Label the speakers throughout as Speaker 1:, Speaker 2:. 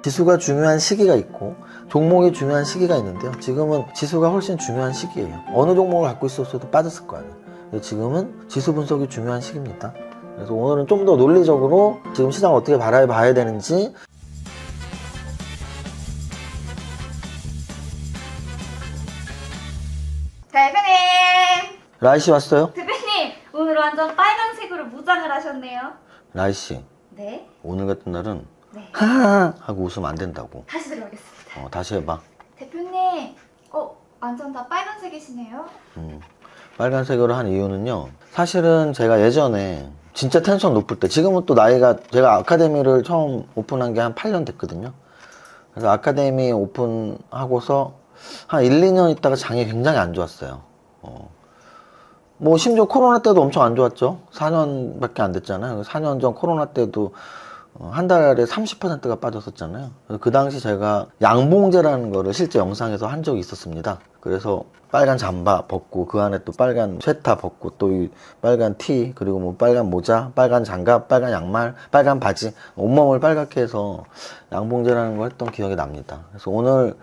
Speaker 1: 지수가 중요한 시기가 있고 종목이 중요한 시기가 있는데요. 지금은 지수가 훨씬 중요한 시기예요. 어느 종목을 갖고 있었어도 빠졌을 거 아니에요. 근데 지금은 지수 분석이 중요한 시기입니다. 그래서 오늘은 좀 더 논리적으로 지금 시장을 어떻게 바라봐야 되는지,
Speaker 2: 대표님!
Speaker 1: 라이씨 왔어요?
Speaker 2: 대표님! 오늘 완전 빨간색으로 무장을 하셨네요.
Speaker 1: 라이씨,
Speaker 2: 네?
Speaker 1: 오늘 같은 날은
Speaker 2: 네.
Speaker 1: 하하 하고 웃으면 안 된다고.
Speaker 2: 다시 들어가겠습니다.
Speaker 1: 다시 해봐.
Speaker 2: 대표님! 완전 다 빨간색이시네요.
Speaker 1: 빨간색으로 한 이유는요, 사실은 제가 예전에 진짜 텐션 높을 때, 지금은 또 나이가, 제가 아카데미를 처음 오픈한 게 한 8년 됐거든요. 그래서 아카데미 오픈하고서 한 1, 2년 있다가 장이 굉장히 안 좋았어요. 뭐 심지어 코로나 때도 엄청 안 좋았죠. 4년밖에 안 됐잖아요. 4년 전 코로나 때도 한 달에 30%가 빠졌었잖아요. 그래서 그 당시 제가 양봉제라는 거를 실제 영상에서 한 적이 있었습니다. 그래서 빨간 잠바 벗고 그 안에 또 빨간 쇠타 벗고 또 이 빨간 티, 그리고 뭐 빨간 모자, 빨간 장갑, 빨간 양말, 빨간 바지, 온몸을 빨갛게 해서 양봉제라는 걸 했던 기억이 납니다. 그래서 오늘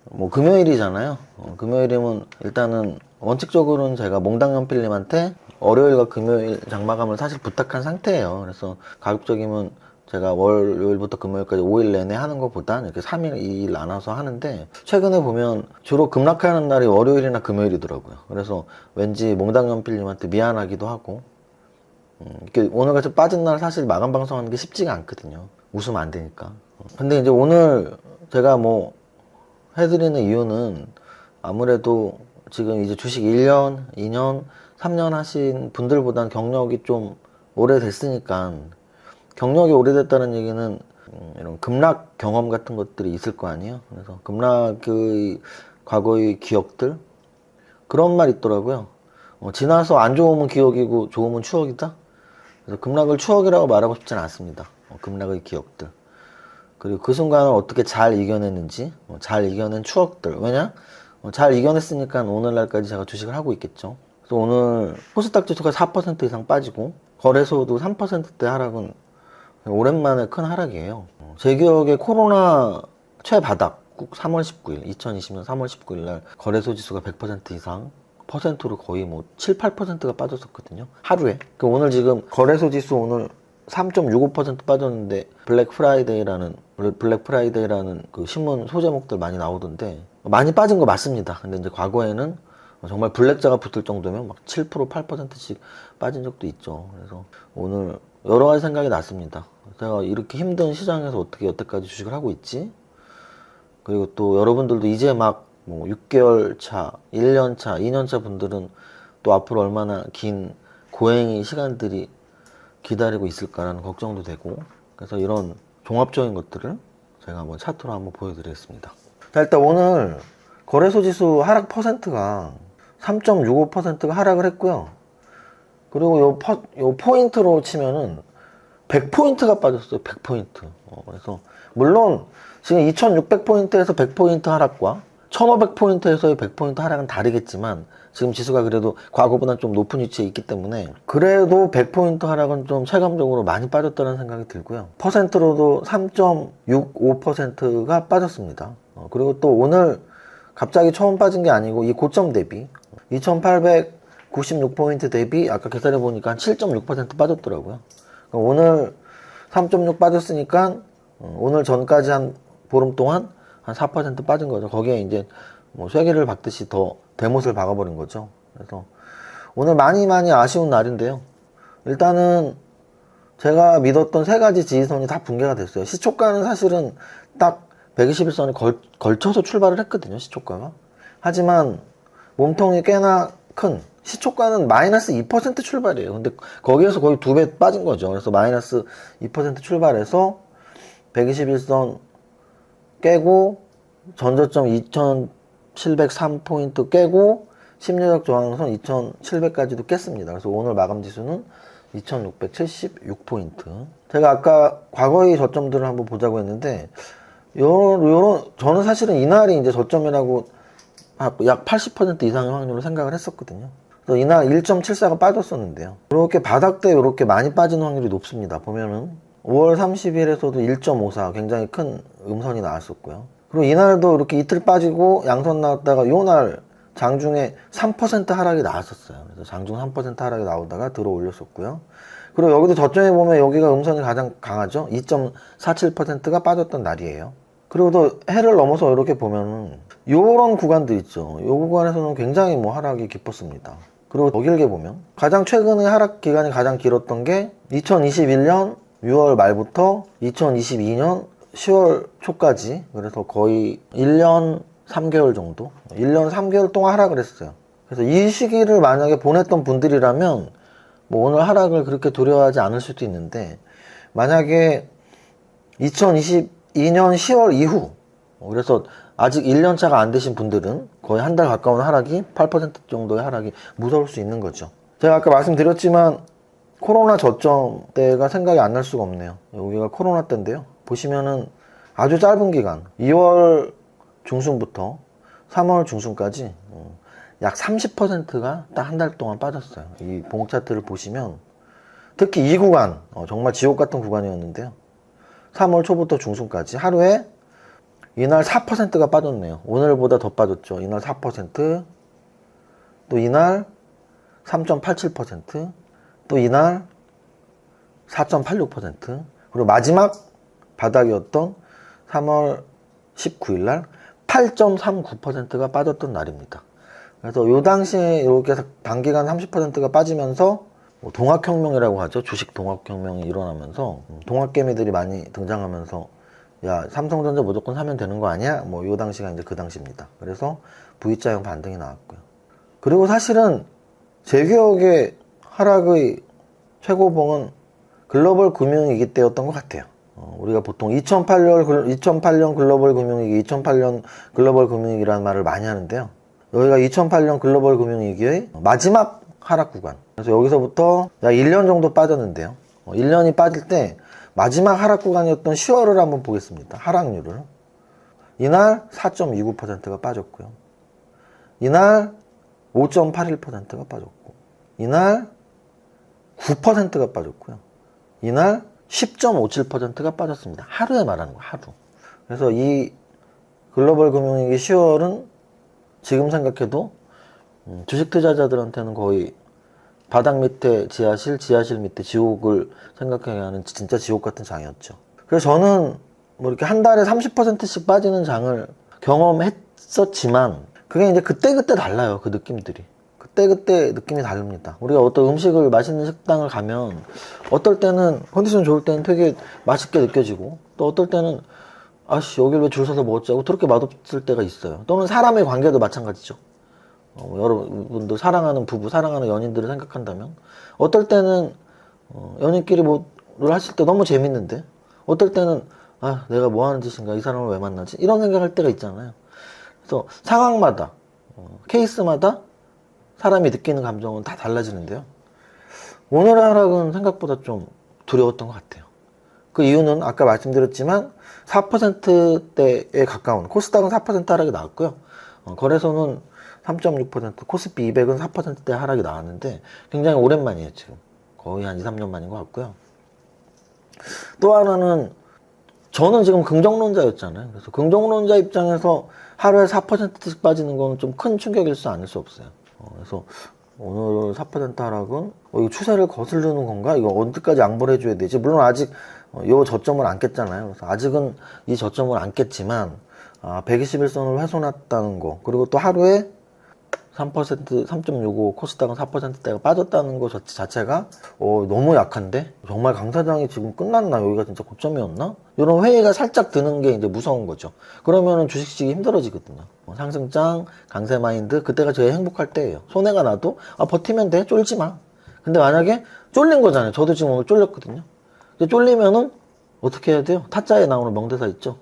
Speaker 1: 뭐 금요일이잖아요. 금요일이면 일단은 원칙적으로는 제가 몽당연필님한테 월요일과 금요일 장마감을 사실 부탁한 상태예요. 그래서 가급적이면 제가 월요일부터 금요일까지 5일 내내 하는 것보단 이렇게 3일, 2일 나눠서 하는데, 최근에 보면 주로 급락하는 날이 월요일이나 금요일이더라고요. 그래서 왠지 몽당연필님한테 미안하기도 하고, 이렇게 오늘같이 빠진 날 사실 마감 방송하는 게 쉽지가 않거든요. 웃으면 안 되니까. 근데 이제 오늘 제가 뭐 해드리는 이유는 아무래도 지금 이제 주식 1년, 2년, 3년 하신 분들보단 경력이 좀 오래됐으니까, 경력이 오래됐다는 얘기는 이런 급락 경험 같은 것들이 있을 거 아니에요. 그래서 급락의 과거의 기억들, 그런 말 있더라고요. 지나서 안 좋으면 기억이고 좋으면 추억이다. 그래서 급락을 추억이라고 말하고 싶지는 않습니다. 급락의 기억들, 그리고 그 순간을 어떻게 잘 이겨냈는지, 잘 이겨낸 추억들. 왜냐? 잘 이겨냈으니까 오늘날까지 제가 주식을 하고 있겠죠. 그래서 오늘 코스닥 지수가 4% 이상 빠지고 거래소도 3%대 하락은 오랜만에 큰 하락이에요. 제 기억에 코로나 최바닥 3월 19일, 2020년 3월 19일 날 거래소 지수가 100% 이상, 퍼센트로 거의 뭐 7, 8%가 빠졌었거든요. 하루에. 오늘 지금 거래소 지수 오늘 3.65% 빠졌는데, 블랙 프라이데이라는 그 신문 소제목들 많이 나오던데, 많이 빠진 거 맞습니다. 근데 이제 과거에는 정말 블랙자가 붙을 정도면 막 7%, 8%씩 빠진 적도 있죠. 그래서 오늘 여러 가지 생각이 났습니다. 제가 이렇게 힘든 시장에서 어떻게 여태까지 주식을 하고 있지? 그리고 또 여러분들도 이제 막 뭐 6개월 차, 1년 차, 2년 차 분들은 또 앞으로 얼마나 긴 고행의 시간들이 기다리고 있을까라는 걱정도 되고, 그래서 이런 종합적인 것들을 제가 한번 차트로 한번 보여드리겠습니다. 자, 일단 오늘 거래소 지수 하락 퍼센트가 3.65%가 하락을 했고요. 그리고 요 포인트로 치면은 100포인트가 빠졌어요. 100포인트. 그래서 물론 지금 2600포인트에서 100포인트 하락과 1500포인트에서의 100포인트 하락은 다르겠지만, 지금 지수가 그래도 과거보다 좀 높은 위치에 있기 때문에 그래도 100포인트 하락은 좀 체감적으로 많이 빠졌다는 생각이 들고요. 퍼센트로도 3.65%가 빠졌습니다. 그리고 또 오늘 갑자기 처음 빠진 게 아니고 이 고점 대비 2896포인트 대비 아까 계산해 보니까 한 7.6% 빠졌더라고요. 오늘 3.6 빠졌으니까 오늘 전까지 한 보름 동안 한 4% 빠진 거죠. 거기에 이제 뭐 쐐기를 박듯이 더 대못을 박아버린 거죠. 그래서 오늘 많이 아쉬운 날인데요. 일단은 제가 믿었던 세 가지 지지선이 다 붕괴가 됐어요. 시초가는 사실은 딱 121선에 걸쳐서 출발을 했거든요. 시초가가. 하지만 몸통이 꽤나 큰, 시초가는 마이너스 2% 출발이에요. 근데 거기에서 거의 2배 빠진 거죠. 그래서 마이너스 2% 출발해서 121선 깨고 전저점 2703포인트 깨고 심리적 저항선 2700까지도 깼습니다. 그래서 오늘 마감 지수는 2676포인트. 제가 아까 과거의 저점들을 한번 보자고 했는데, 저는 사실은 이날이 이제 저점이라고 약 80% 이상의 확률로 생각을 했었거든요. 그래서 이날 1.74가 빠졌었는데요. 이렇게 바닥대 이렇게 많이 빠지는 확률이 높습니다. 보면은 5월 30일에서도 1.54 굉장히 큰 음선이 나왔었고요. 그리고 이날도 이렇게 이틀 빠지고 양선 나왔다가 요날 장중에 3% 하락이 나왔었어요. 그래서 장중 3% 하락이 나오다가 들어 올렸었고요. 그리고 여기도 저점에 보면 여기가 음선이 가장 강하죠. 2.47%가 빠졌던 날이에요. 그리고 또 해를 넘어서 이렇게 보면은 요런 구간들 있죠. 요 구간에서는 굉장히 뭐 하락이 깊었습니다. 그리고 더 길게 보면 가장 최근에 하락 기간이 가장 길었던 게 2021년 6월 말부터 2022년 10월 초까지, 그래서 거의 1년 3개월 정도, 1년 3개월 동안 하락을 했어요. 그래서 이 시기를 만약에 보냈던 분들이라면 뭐 오늘 하락을 그렇게 두려워하지 않을 수도 있는데, 만약에 2022년 10월 이후, 그래서 아직 1년차가 안 되신 분들은 거의 한 달 가까운 하락이 8% 정도의 하락이 무서울 수 있는 거죠. 제가 아까 말씀드렸지만 코로나 저점 때가 생각이 안 날 수가 없네요. 여기가 코로나 때인데요. 보시면은 아주 짧은 기간 2월 중순부터 3월 중순까지 약 30%가 딱 한 달 동안 빠졌어요. 이 봉 차트를 보시면 특히 이 구간 정말 지옥 같은 구간이었는데요. 3월 초부터 중순까지 하루에 이날 4%가 빠졌네요. 오늘보다 더 빠졌죠. 이날 4%, 또 이날 3.87%, 또 이날 4.86%, 그리고 마지막 바닥이었던 3월 19일 날 8.39%가 빠졌던 날입니다. 그래서 요 당시에 이렇게 단기간 30%가 빠지면서 뭐 동학혁명이라고 하죠. 주식 동학혁명이 일어나면서 동학개미들이 많이 등장하면서 야, 삼성전자 무조건 사면 되는 거 아니야? 뭐 요 당시가 이제 그 당시입니다. 그래서 V자형 반등이 나왔고요. 그리고 사실은 제 기억에 하락의 최고봉은 글로벌 금융위기 때였던 것 같아요. 우리가 보통 2008년 글로벌 금융위기, 2008년 글로벌 금융위기라는 말을 많이 하는데요. 여기가 2008년 글로벌 금융위기의 마지막 하락 구간. 그래서 여기서부터 약 1년 정도 빠졌는데요. 1년이 빠질 때 마지막 하락 구간이었던 10월을 한번 보겠습니다. 하락률을. 이날 4.29%가 빠졌고요. 이날 5.81%가 빠졌고, 이날 9%가 빠졌고요. 이날 10.57%가 빠졌습니다. 하루에 말하는 거, 하루. 그래서 이 글로벌 금융위기 10월은 지금 생각해도 주식 투자자들한테는 거의 바닥 밑에 지하실, 지하실 밑에 지옥을 생각하게 하는 진짜 지옥 같은 장이었죠. 그래서 저는 뭐 이렇게 한 달에 30%씩 빠지는 장을 경험했었지만, 그게 이제 그때그때 달라요. 그 느낌들이. 그때그때 느낌이 다릅니다. 우리가 어떤 음식을 맛있는 식당을 가면 어떨 때는 컨디션 좋을 때는 되게 맛있게 느껴지고, 또 어떨 때는 아씨 여길 왜 줄 서서 먹었지 하고 그렇게 맛없을 때가 있어요. 또는 사람의 관계도 마찬가지죠. 여러분도 사랑하는 부부, 사랑하는 연인들을 생각한다면 어떨 때는 연인끼리 뭐를 하실 때 너무 재밌는데, 어떨 때는 아 내가 뭐 하는 짓인가, 이 사람을 왜 만나지, 이런 생각할 때가 있잖아요. 그래서 상황마다 케이스마다 사람이 느끼는 감정은 다 달라지는데요. 오늘의 하락은 생각보다 좀 두려웠던 것 같아요. 그 이유는 아까 말씀드렸지만 4%대에 가까운 코스닥은 4% 하락이 나왔고요. 거래소는 3.6%, 코스피 200은 4%대 하락이 나왔는데 굉장히 오랜만이에요. 지금 거의 한 2, 3년 만인 것 같고요. 또 하나는 저는 지금 긍정론자였잖아요. 그래서 긍정론자 입장에서 하루에 4%씩 빠지는 건 좀 큰 충격일 수 아닐 수 없어요. 그래서 오늘 4% 하락은 이거 추세를 거스르는 건가? 이거 언제까지 양보를 해줘야 되지? 물론 아직 이 저점을 안 깼잖아요. 그래서 아직은 이 저점을 안 깼지만 121선을 훼손했다는 거, 그리고 또 하루에 3%, 3.65 코스닥은 4%대가 빠졌다는 거 자체가 너무 약한데? 정말 강 사장이 지금 끝났나? 여기가 진짜 고점이었나? 이런 회의가 살짝 드는 게 이제 무서운 거죠. 그러면은 주식시기 힘들어지거든요. 상승장, 강세 마인드, 그때가 제일 행복할 때예요. 손해가 나도 버티면 돼, 쫄지 마. 근데 만약에 쫄린 거잖아요. 저도 지금 오늘 쫄렸거든요. 근데 쫄리면은 어떻게 해야 돼요? 타짜에 나오는 명대사 있죠.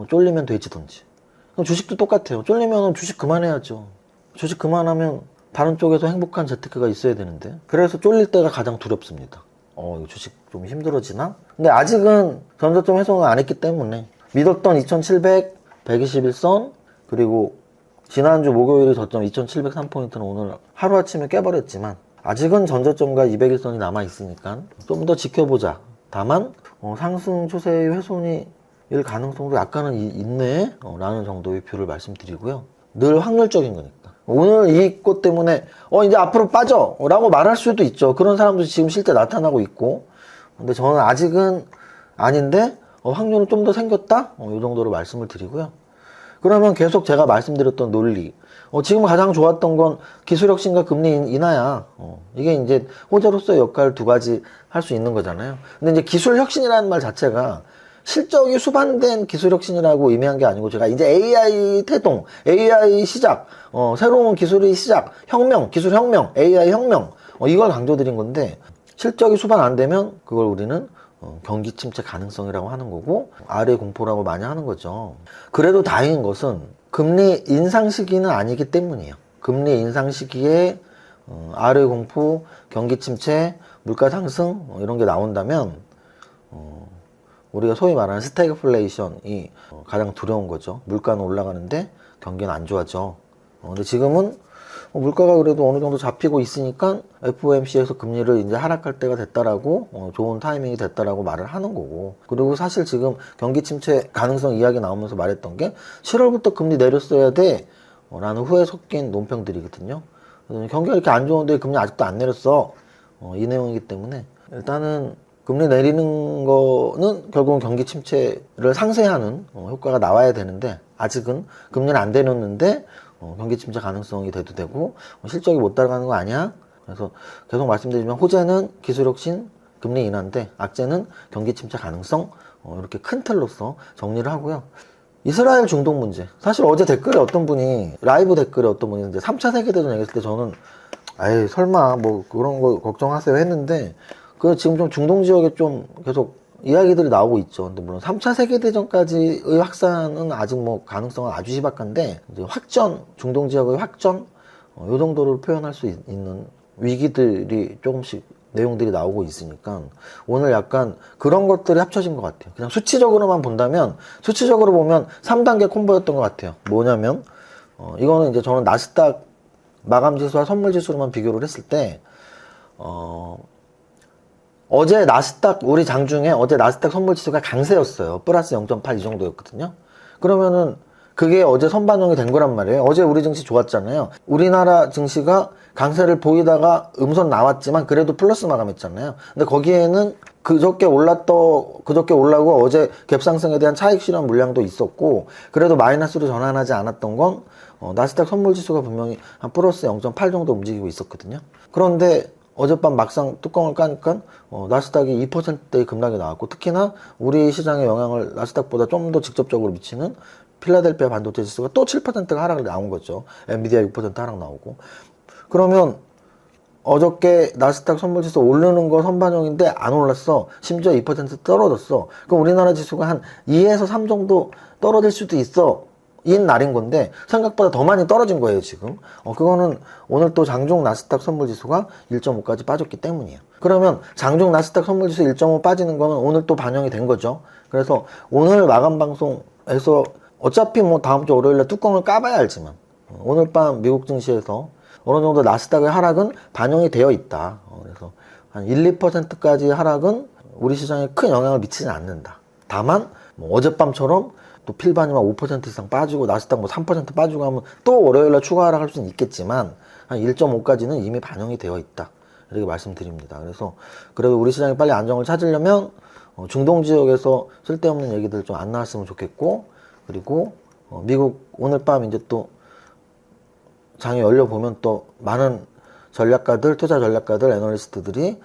Speaker 1: 쫄리면 돼지던지. 그럼 주식도 똑같아요. 쫄리면은 주식 그만해야죠. 주식 그만하면 다른 쪽에서 행복한 재테크가 있어야 되는데, 그래서 쫄릴 때가 가장 두렵습니다. 이거 주식 좀 힘들어지나? 근데 아직은 전저점 훼손을 안 했기 때문에 믿었던 2700, 121선, 그리고 지난주 목요일에 저점 2703포인트는 오늘 하루아침에 깨버렸지만 아직은 전저점과 201선이 남아있으니까 좀 더 지켜보자. 다만 상승 추세의 훼손이 일 가능성도 약간은 있네 라는 정도의 뷰를 말씀드리고요. 늘 확률적인 거니까 오늘 이 것 때문에 이제 앞으로 빠져 라고 말할 수도 있죠. 그런 사람도 지금 실제 나타나고 있고, 근데 저는 아직은 아닌데 확률은 좀 더 생겼다 이 정도로 말씀을 드리고요. 그러면 계속 제가 말씀드렸던 논리, 지금 가장 좋았던 건 기술혁신과 금리 인하야. 이게 이제 호재로서의 역할 두 가지 할 수 있는 거잖아요. 근데 이제 기술혁신이라는 말 자체가 실적이 수반된 기술혁신이라고 의미한 게 아니고, 제가 이제 AI 태동, AI 시작, 새로운 기술의 시작, 혁명, 기술혁명, AI 혁명, 이걸 강조드린 건데, 실적이 수반 안 되면 그걸 우리는 경기 침체 가능성이라고 하는 거고, 아래 공포라고 많이 하는 거죠. 그래도 다행인 것은 금리 인상 시기는 아니기 때문이에요. 금리 인상 시기에 아래 공포, 경기 침체, 물가 상승 이런 게 나온다면 우리가 소위 말하는 스태그플레이션이 가장 두려운 거죠. 물가는 올라가는데 경기는 안 좋아져. 근데 지금은 물가가 그래도 어느 정도 잡히고 있으니까 FOMC에서 금리를 이제 하락할 때가 됐다라고, 좋은 타이밍이 됐다라고 말을 하는 거고, 그리고 사실 지금 경기 침체 가능성 이야기 나오면서 말했던 게 7월부터 금리 내렸어야 돼 라는 후에 섞인 논평들이거든요. 경기가 이렇게 안 좋은데 금리 아직도 안 내렸어, 이 내용이기 때문에 일단은 금리 내리는 거는 결국은 경기 침체를 상쇄하는 효과가 나와야 되는데, 아직은 금리는 안 내렸는데 경기 침체 가능성이 돼도 되고 실적이 못 따라가는 거 아니야? 그래서 계속 말씀드리지만 호재는 기술혁신, 금리 인하인데 악재는 경기 침체 가능성, 이렇게 큰 틀로서 정리를 하고요. 이스라엘 중동 문제, 사실 어제 댓글에 어떤 분이, 라이브 댓글에 어떤 분이 이제 3차 세계대전 얘기했을 때 저는 에이 설마 뭐 그런 거 걱정하세요 했는데, 지금 좀 중동 지역에 좀 계속 이야기들이 나오고 있죠. 근데 물론 3차 세계대전까지의 확산은 아직 뭐 가능성은 아주 희박한데, 이제 확전, 중동 지역의 확전, 요 정도를 표현할 수 있는 위기들이 조금씩 내용들이 나오고 있으니까 오늘 약간 그런 것들이 합쳐진 것 같아요. 그냥 수치적으로만 본다면, 수치적으로 보면 3단계 콤보였던 것 같아요. 뭐냐면, 이거는 이제 저는 나스닥 마감지수와 선물지수로만 비교를 했을 때, 어제 나스닥, 우리 장중에 어제 나스닥 선물지수가 강세였어요. 플러스 0.8 이 정도였거든요. 그러면은 그게 어제 선반영이 된 거란 말이에요. 어제 우리 증시 좋았잖아요. 우리나라 증시가 강세를 보이다가 음선 나왔지만 그래도 플러스 마감했잖아요. 근데 거기에는 그저께 올라고 어제 갭상승에 대한 차익 실현 물량도 있었고, 그래도 마이너스로 전환하지 않았던 건 나스닥 선물지수가 분명히 한 플러스 0.8 정도 움직이고 있었거든요. 그런데 어젯밤 막상 뚜껑을 까니까 나스닥이 2%대의 급락이 나왔고, 특히나 우리 시장에 영향을 나스닥보다 좀 더 직접적으로 미치는 필라델피아 반도체 지수가 또 7%가 하락을 나온 거죠. 엔비디아 6% 하락 나오고. 그러면 어저께 나스닥 선물지수 오르는 거 선반영인데 안 올랐어. 심지어 2% 떨어졌어. 그럼 우리나라 지수가 한 2에서 3 정도 떨어질 수도 있어. 인 날인 건데 생각보다 더 많이 떨어진 거예요 지금. 그거는 오늘 또 장중 나스닥 선물지수가 1.5까지 빠졌기 때문이에요. 그러면 장중 나스닥 선물지수 1.5 빠지는 거는 오늘 또 반영이 된 거죠. 그래서 오늘 마감 방송에서 어차피 뭐 다음 주 월요일에 뚜껑을 까봐야 알지만, 오늘 밤 미국 증시에서 어느 정도 나스닥의 하락은 반영이 되어 있다. 그래서 한 1, 2%까지 하락은 우리 시장에 큰 영향을 미치진 않는다. 다만 뭐 어젯밤처럼 또 필반이만 5% 이상 빠지고 나스닥 뭐 3% 빠지고 하면 또 월요일날 추가 하락할 수는 있겠지만 한 1.5까지는 이미 반영이 되어 있다, 이렇게 말씀드립니다. 그래서 그래도 우리 시장이 빨리 안정을 찾으려면 중동 지역에서 쓸데없는 얘기들 좀 안 나왔으면 좋겠고, 그리고 미국 오늘 밤 이제 또 장이 열려보면 또 많은 전략가들, 투자 전략가들, 애널리스트들이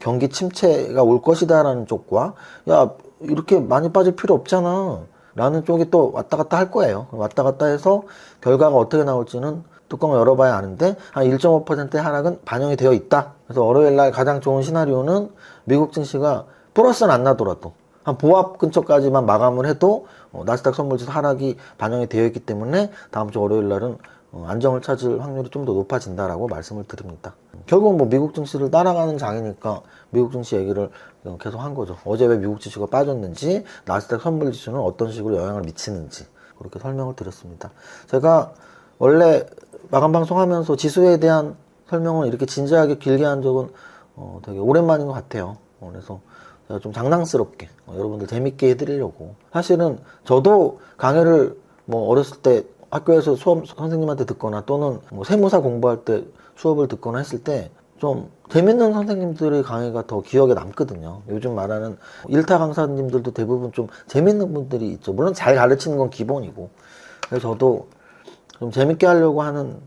Speaker 1: 경기 침체가 올 것이다 라는 쪽과, 야 이렇게 많이 빠질 필요 없잖아 라는 쪽이 또 왔다 갔다 할 거예요. 왔다 갔다 해서 결과가 어떻게 나올지는 뚜껑을 열어봐야 아는데, 한 1.5%의 하락은 반영이 되어 있다. 그래서 월요일날 가장 좋은 시나리오는 미국 증시가 플러스는 안 나더라도 한 보합 근처까지만 마감을 해도 나스닥 선물지수 하락이 반영이 되어 있기 때문에 다음 주 월요일날은 안정을 찾을 확률이 좀 더 높아진다라고 말씀을 드립니다. 결국은 뭐 미국 증시를 따라가는 장이니까 미국 증시 얘기를 계속 한 거죠. 어제 왜 미국 지수가 빠졌는지, 나스닥 선물지수는 어떤 식으로 영향을 미치는지 그렇게 설명을 드렸습니다. 제가 원래 마감 방송하면서 지수에 대한 설명을 이렇게 진지하게 길게 한 적은 되게 오랜만인 것 같아요. 그래서 제가 좀 장난스럽게 여러분들 재밌게 해드리려고. 사실은 저도 강의를 뭐 어렸을 때 학교에서 수업 선생님한테 듣거나 또는 뭐 세무사 공부할 때 수업을 듣거나 했을 때 좀 재밌는 선생님들의 강의가 더 기억에 남거든요. 요즘 말하는 일타 강사님들도 대부분 좀 재밌는 분들이 있죠. 물론 잘 가르치는 건 기본이고. 그래서 저도 좀 재밌게 하려고 하는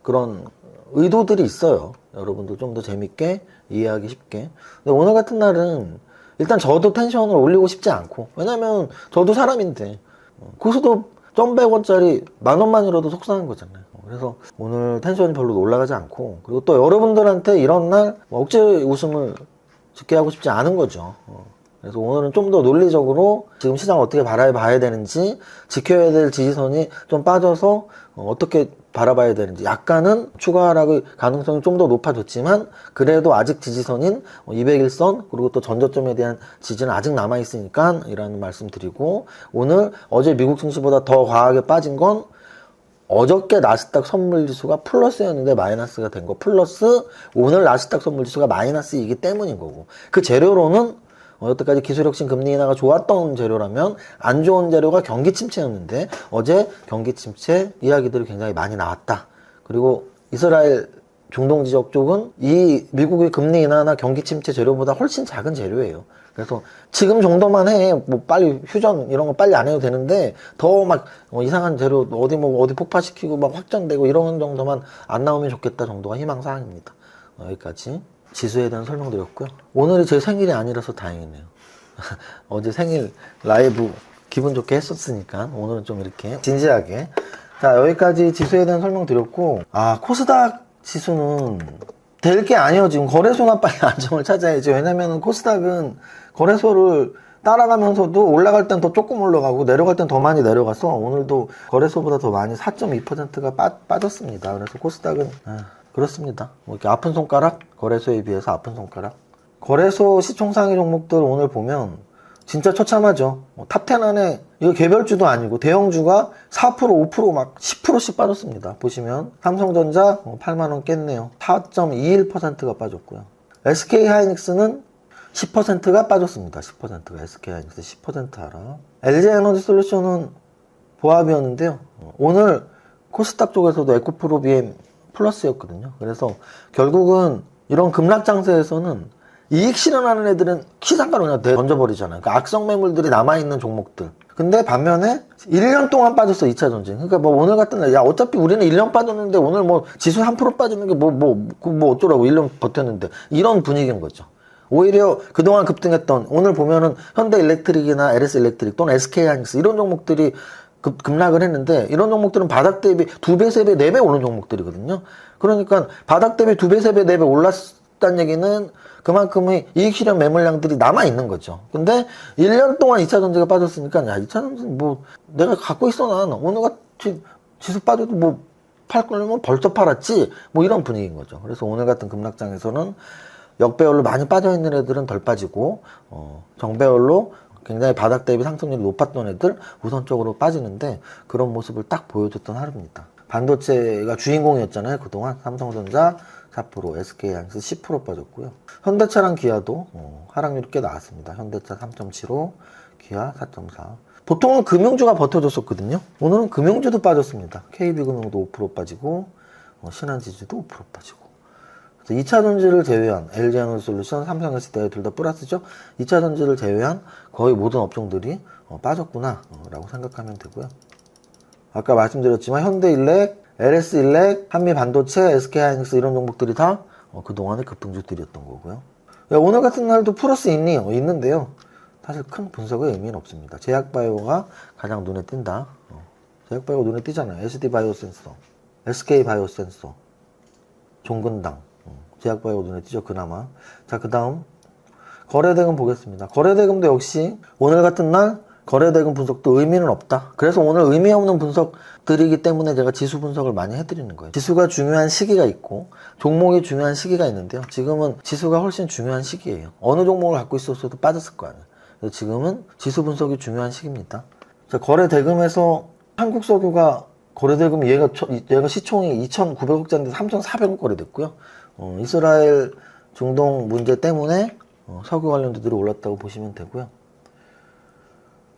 Speaker 1: 그런 의도들이 있어요. 여러분도 좀 더 재밌게 이해하기 쉽게. 근데 오늘 같은 날은 일단 저도 텐션을 올리고 싶지 않고, 왜냐면 저도 사람인데 고수도 1,100원짜리 10,000원만이라도 속상한 거잖아요. 그래서 오늘 텐션이 별로 올라가지 않고, 그리고 또 여러분들한테 이런 날 억지 웃음을 짓게 하고 싶지 않은 거죠. 그래서 오늘은 좀 더 논리적으로 지금 시장을 어떻게 바라봐야 되는지, 지켜야 될 지지선이 좀 빠져서 어떻게 바라봐야 되는지, 약간은 추가 하락의 가능성이 좀 더 높아졌지만 그래도 아직 지지선인 200일선 그리고 또 전저점에 대한 지지는 아직 남아있으니까 이라는 말씀 드리고, 오늘 어제 미국 증시보다 더 과하게 빠진 건 어저께 나스닥 선물지수가 플러스였는데 마이너스가 된 거, 플러스 오늘 나스닥 선물지수가 마이너스이기 때문인 거고, 그 재료로는 여태까지 기술혁신 금리 인하가 좋았던 재료라면 안 좋은 재료가 경기 침체였는데 어제 경기 침체 이야기들이 굉장히 많이 나왔다. 그리고 이스라엘 중동 지역 쪽은 이 미국의 금리 인하나 경기 침체 재료보다 훨씬 작은 재료예요. 그래서 지금 정도만 해. 뭐 빨리 휴전 이런 거 빨리 안 해도 되는데 더 막 이상한 재료 어디 폭파시키고 막 확정되고 이런 정도만 안 나오면 좋겠다 정도가 희망사항입니다. 여기까지 지수에 대한 설명드렸고요. 오늘이 제 생일이 아니라서 다행이네요. 어제 생일 라이브 기분 좋게 했었으니까 오늘은 좀 이렇게 진지하게. 자, 여기까지 지수에 대한 설명드렸고, 코스닥 지수는 될 게 아니에요. 지금 거래소나 빨리 안정을 찾아야지. 왜냐면은 코스닥은 거래소를 따라가면서도 올라갈 땐 더 조금 올라가고 내려갈 땐 더 많이 내려가서 오늘도 거래소보다 더 많이 4.2%가 빠졌습니다. 그래서 코스닥은 그렇습니다. 뭐 이렇게 아픈 손가락, 거래소에 비해서 아픈 손가락. 거래소 시총상위 종목들 오늘 보면 진짜 처참하죠. 탑10 안에 이거 개별주도 아니고 대형주가 4%, 5%, 막 10%씩 빠졌습니다. 보시면 삼성전자 8만원 깼네요. 4.21%가 빠졌고요. SK하이닉스는 10%가 빠졌습니다. 10%가 SK하이닉스 10% 하락. LG에너지솔루션은 보합이었는데요. 오늘 코스닥 쪽에서도 에코프로 BM 플러스였거든요. 그래서 결국은 이런 급락장세에서는 이익 실현하는 애들은 키상가로 그냥 던져버리잖아요. 그러니까 악성 매물들이 남아있는 종목들. 근데 반면에 1년 동안 빠졌어, 2차 전지. 그러니까 뭐 오늘 같은 날, 야, 어차피 우리는 1년 빠졌는데 오늘 뭐 지수 3% 빠지는 게 뭐 어쩌라고 1년 버텼는데. 이런 분위기인 거죠. 오히려 그동안 급등했던, 오늘 보면은 현대일렉트릭이나 LS일렉트릭 또는 SK하이닉스 이런 종목들이 급락을 했는데, 이런 종목들은 바닥 대비 2배, 3배, 4배 오른 종목들이거든요. 그러니까 바닥 대비 2배, 3배, 4배 올랐다는 얘기는 그만큼의 이익 실현 매물량들이 남아있는 거죠. 근데 1년 동안 2차 전지가 빠졌으니까, 야, 2차 전지 뭐 내가 갖고 있어. 난 오늘같이 지수 빠져도 뭐 팔 거면 벌써 팔았지, 뭐 이런 분위기인 거죠. 그래서 오늘 같은 급락장에서는 역배열로 많이 빠져있는 애들은 덜 빠지고, 정배열로 굉장히 바닥 대비 상승률이 높았던 애들 우선적으로 빠지는데, 그런 모습을 딱 보여줬던 하루입니다. 반도체가 주인공이었잖아요. 그동안 삼성전자 4%, SK하이닉스 10% 빠졌고요. 현대차랑 기아도 하락률이 꽤 나왔습니다. 현대차 3.75, 기아 4.4. 보통은 금융주가 버텨줬었거든요. 오늘은 금융주도 빠졌습니다. KB금융도 5% 빠지고, 신한지주도 5% 빠지고. 2차 전지를 제외한 LG에너지솔루션, 삼성SDI 둘 다 플러스죠. 2차 전지를 제외한 거의 모든 업종들이 빠졌구나 라고 생각하면 되고요. 아까 말씀드렸지만 현대일렉, LS일렉, 한미반도체, SK하이닉스 이런 종목들이 다 그동안의 급등주들이었던 거고요. 오늘 같은 날도 플러스 있는데요. 사실 큰 분석의 의미는 없습니다. 제약바이오가 가장 눈에 띈다. 제약바이오가 눈에 띄잖아요. SD바이오센서, SK바이오센서, 종근당, 제약바이오 눈에 띄죠, 그나마. 자, 그 다음 거래대금 보겠습니다. 거래대금도 역시 오늘 같은 날 거래대금 분석도 의미는 없다. 그래서 오늘 의미 없는 분석들이기 때문에 제가 지수 분석을 많이 해드리는 거예요. 지수가 중요한 시기가 있고 종목이 중요한 시기가 있는데요. 지금은 지수가 훨씬 중요한 시기예요. 어느 종목을 갖고 있었어도 빠졌을 거 아니에요. 그래서 지금은 지수 분석이 중요한 시기입니다. 자, 거래대금에서 한국석유가 거래대금 얘가 시총이 2,900억짜리인데 3,400억 거래됐고요. 이스라엘 중동 문제 때문에 석유 관련주들이 올랐다고 보시면 되고요.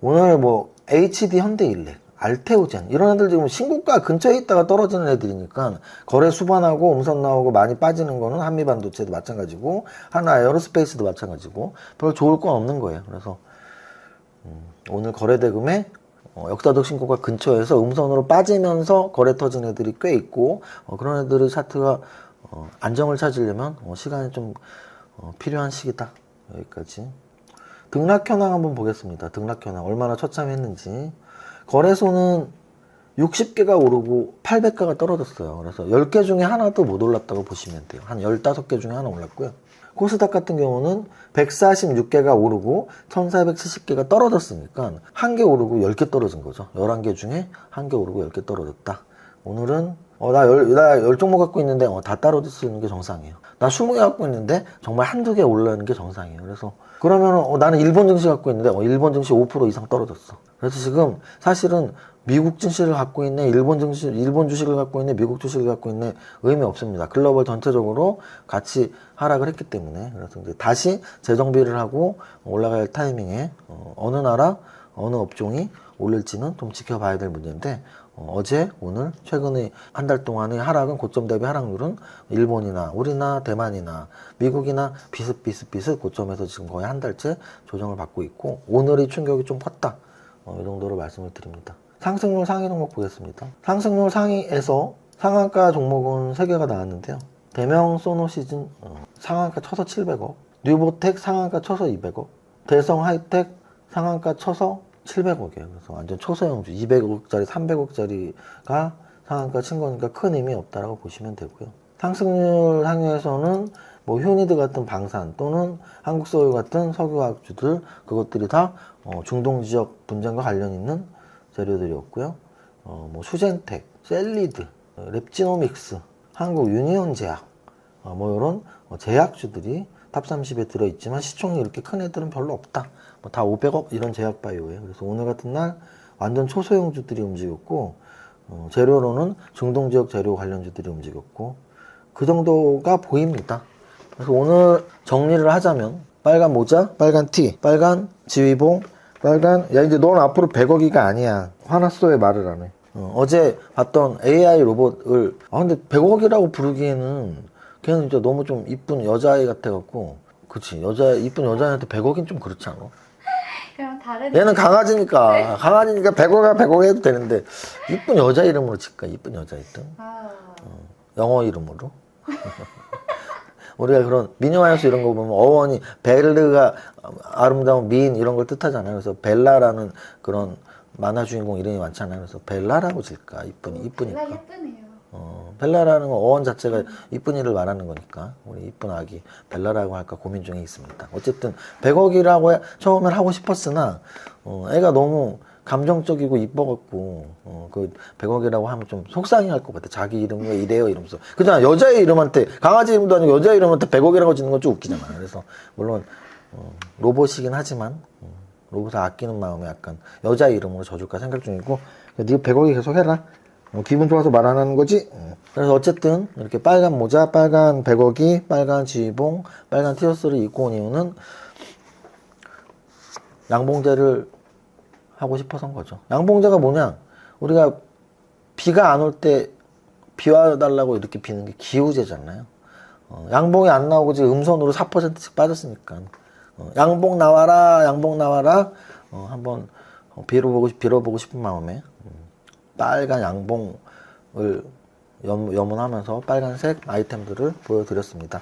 Speaker 1: 오늘 뭐 HD 현대일렉, 알테오젠 이런 애들 지금 신고가 근처에 있다가 떨어지는 애들이니까 거래 수반하고 음선 나오고 많이 빠지는 거는 한미반도체도 마찬가지고 하나 에어로스페이스도 마찬가지고 별 좋을 건 없는 거예요. 그래서 오늘 거래대금에 역사적 신고가 근처에서 음선으로 빠지면서 거래 터진 애들이 꽤 있고 그런 애들의 차트가 안정을 찾으려면 시간이 좀 필요한 시기다. 여기까지. 등락 현황 한번 보겠습니다. 등락 현황 얼마나 처참했는지. 거래소는 60개가 오르고 800개가 떨어졌어요. 그래서 10개 중에 하나도 못 올랐다고 보시면 돼요. 한 15개 중에 하나 올랐고요. 코스닥 같은 경우는 146개가 오르고 1470개가 떨어졌으니까 1개 오르고 10개 떨어진 거죠. 11개 중에 1개 오르고 10개10떨어졌다. 오늘은 나 10종목 갖고 있는데 다 떨어지는 게 정상이에요. 나 20개 갖고 있는데 정말 한두 개 올라가는 게 정상이에요. 그래서 그러면 나는 일본 증시 갖고 있는데 일본 증시 5% 이상 떨어졌어. 그래서 지금 사실은 미국 증시를 갖고 있네, 일본 주식을 갖고 있네, 미국 주식을 갖고 있네 의미 없습니다. 글로벌 전체적으로 같이 하락을 했기 때문에. 그래서 이제 다시 재정비를 하고 올라갈 타이밍에 어느 나라, 어느 업종이 올릴지는 좀 지켜봐야 될 문제인데 어제, 오늘, 최근의 한 달 동안의 하락은 고점 대비 하락률은 일본이나 우리나 대만이나 미국이나 비슷 고점에서 지금 거의 한 달째 조정을 받고 있고 오늘의 충격이 좀 컸다. 이 정도로 말씀을 드립니다. 상승률 상위 종목 보겠습니다. 상승률 상위에서 상한가 종목은 3개가 나왔는데요. 대명 소노시즌 상한가 쳐서 700억, 뉴보텍 상한가 쳐서 200억, 대성 하이텍 상한가 쳐서 700억이에요. 그래서 완전 초소형주 200억짜리, 300억짜리가 상한가 친 거니까 큰 의미 없다라고 보시면 되고요. 상승률 상위에서는 뭐 휴니드 같은 방산 또는 한국석유 같은 석유화학주들 그것들이 다 중동 지역 분쟁과 관련 있는 재료들이었고요. 뭐 수젠텍, 셀리드, 랩지노믹스, 한국 유니온제약 뭐 이런 제약주들이 탑30에 들어있지만 시총이 이렇게 큰 애들은 별로 없다. 뭐 다 500억 이런 제약바이오예요. 그래서 오늘 같은 날 완전 초소형주들이 움직였고 재료로는 중동 지역 재료 관련주들이 움직였고 그 정도가 보입니다. 그래서 오늘 정리를 하자면 빨간 모자, 빨간 티, 빨간 지휘봉, 빨간 이제 넌 앞으로 100억이가 아니야. 화났어 왜 말을 안 해. 어제 봤던 AI 로봇을 근데 100억이라고 부르기에는 걔는 진짜 너무 좀 이쁜 여자아이 같아갖고 그치 이쁜 여자애한테 100억인 좀 그렇지 않아?
Speaker 2: 그럼 다른
Speaker 1: 얘는 강아지니까 100억 해도 되는데 이쁜 여자 이름으로 칠까? 이쁜 여자 이름 영어 이름으로 우리가 그런 미녀와이스 이런 거 보면 어원이 벨르가 아름다운 미인 이런 걸 뜻하잖아요. 그래서 벨라라는 그런 만화 주인공 이름이 많잖아요. 그래서 벨라라고 질까? 이쁘니까.
Speaker 2: 벨라 예쁘네요.
Speaker 1: 벨라라는 건 어원 자체가 이쁜이를 말하는 거니까 우리 이쁜 아기 벨라라고 할까 고민 중에 있습니다. 어쨌든 100억이라고 처음엔 하고 싶었으나 애가 너무 감정적이고 이뻐갖고 그 100억이라고 하면 좀 속상해 할 것 같아. 자기 이름 왜 이래요 이러면서. 그잖아 여자의 이름한테 강아지 이름도 아니고 여자 이름한테 100억이라고 짓는 건 좀 웃기잖아. 그래서 물론 로봇이긴 하지만 로봇을 아끼는 마음에 약간 여자 이름으로 져줄까 생각 중이고 네가 100억이 계속 해라. 기분 좋아서 말 안 하는 거지? 그래서 어쨌든 이렇게 빨간 모자, 빨간 100억이, 빨간 지휘봉, 빨간 티셔츠를 입고 온 이유는 양봉제를 하고 싶어서인 거죠. 양봉제가 뭐냐? 우리가 비가 안 올 때 비와달라고 이렇게 비는 게 기우제잖아요. 양봉이 안 나오고 지금 음선으로 4%씩 빠졌으니까 양봉 나와라, 양봉 나와라. 한번 빌어보고 싶은 마음에 빨간 양봉을 염원하면서 빨간색 아이템들을 보여드렸습니다.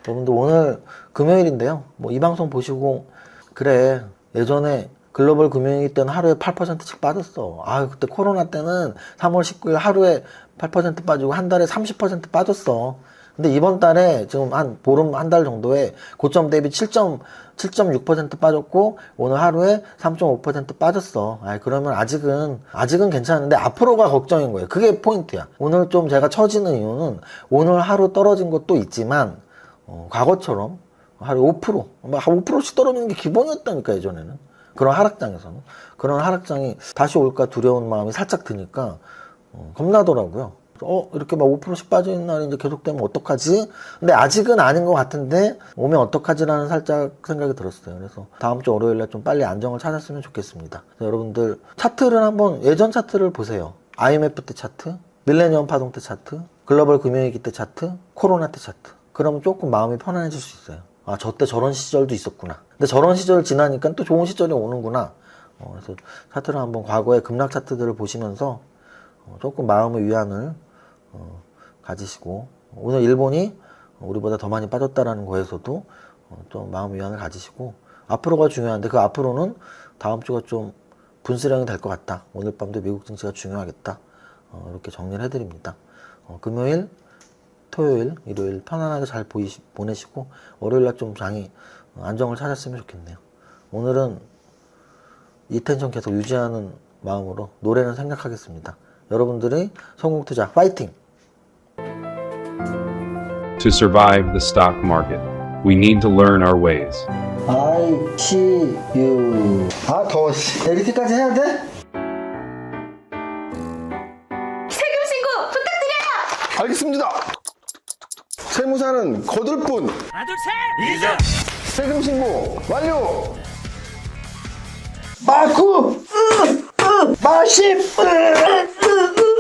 Speaker 1: 여러분들 오늘 금요일인데요. 뭐 이 방송 보시고 그래 예전에 글로벌 금융위기 때는 하루에 8%씩 빠졌어. 그때 코로나 때는 3월 19일 하루에 8% 빠지고 한 달에 30% 빠졌어. 근데 이번 달에 지금 한 보름 한 달 정도에 고점 대비 7.6% 빠졌고 오늘 하루에 3.5% 빠졌어. 그러면 아직은 괜찮은데 앞으로가 걱정인 거예요. 그게 포인트야. 오늘 좀 제가 처지는 이유는 오늘 하루 떨어진 것도 있지만 과거처럼 하루 5%, 5%씩 떨어지는 게 기본이었다니까 예전에는. 그런 하락장에서는. 그런 하락장이 다시 올까 두려운 마음이 살짝 드니까 겁나더라고요. 이렇게 막 5%씩 빠지는 날이 이제 계속되면 어떡하지? 근데 아직은 아닌 것 같은데 오면 어떡하지라는 살짝 생각이 들었어요. 그래서 다음 주 월요일날 좀 빨리 안정을 찾았으면 좋겠습니다. 그래서 여러분들 차트를 한번 예전 차트를 보세요. IMF 때 차트, 밀레니엄 파동 때 차트, 글로벌 금융위기 때 차트, 코로나 때 차트. 그러면 조금 마음이 편안해질 수 있어요. 아, 저 때 저런 시절도 있었구나. 근데 저런 시절 지나니까 또 좋은 시절이 오는구나. 그래서 차트를 한번 과거의 급락 차트들을 보시면서 조금 마음의 위안을 가지시고, 오늘 일본이 우리보다 더 많이 빠졌다라는 거에서도 좀 마음의 위안을 가지시고, 앞으로가 중요한데 그 앞으로는 다음 주가 좀 분수령이 될 것 같다. 오늘 밤도 미국 증시가 중요하겠다. 이렇게 정리를 해드립니다. 금요일, 토요일, 일요일 편안하게 잘 보내시고 월요일날 좀 장이 안정을 찾았으면 좋겠네요. 오늘은 이 텐션 계속 유지하는 마음으로 노래는 생각하겠습니다. 여러분들의 성공 투자 파이팅!
Speaker 3: To survive the stock market, we need to learn our ways.
Speaker 1: I see you. 아, 더워. 이렇게까지 해야 돼?
Speaker 2: 세금 신고 부탁드려요.
Speaker 4: 알겠습니다. 세무사는 거들 뿐.
Speaker 5: 하나 둘 셋! 이자!
Speaker 4: 세금 신고 완료.
Speaker 1: 마구! 마십!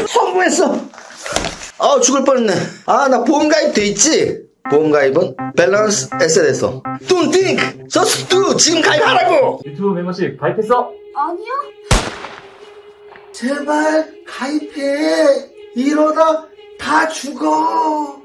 Speaker 1: 성공했어! 죽을 뻔했네. 나 보험가입 돼 있지? 보험가입은 밸런스 에셋에서 Don't think! Just do! 지금 가입하라고!
Speaker 5: 유튜브 멤버십 가입했어?
Speaker 2: 아니요.
Speaker 1: 제발 가입해! 이러다 다 죽어!